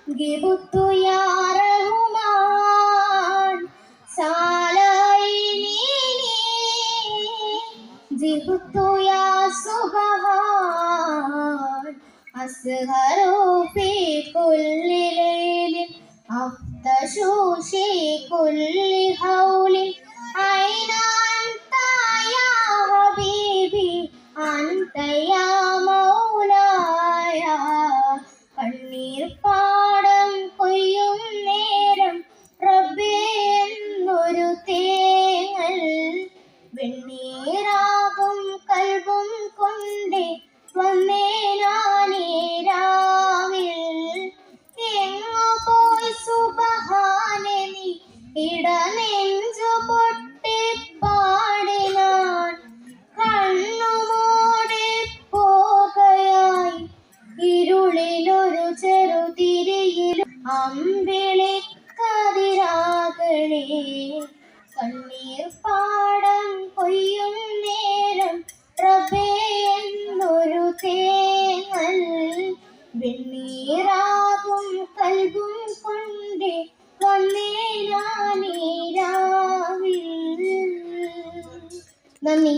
جبت يا رحمن ساليني جبت يا سبحان أسهر في كل ليل أفتش في كل هول أين أنت يا حبيبي أنت يا مولاي കണ്ണീർ പാടം കൊയ്യും നേരം റബ്ബേ എന്നൊരു തേങ്ങൽ വെണ്ണീറാകും കൽബും കൊണ്ട് വന്നേ ഞാനേ രാവിൽ എങ്ങു പോയി സുബ്ഹാനേ നീ ഇടനെഞ്ചു പൊട്ടി പാടിനാൻ കണ്ണുമൂടി പോകയായി ഇരുളിലൊരു ചെറുതിരിയിൽ അമ്പിളിക്കതിരാകളെ കണ്ണീർ പാടം കൊയ്യും നേരം റബ്ബേ എന്നൊരു തേങ്ങൽ വെണ്ണീറാകും കൽബും കൊണ്ട് വന്നേ ഞാനീ രാവിൽ. നന്ദി.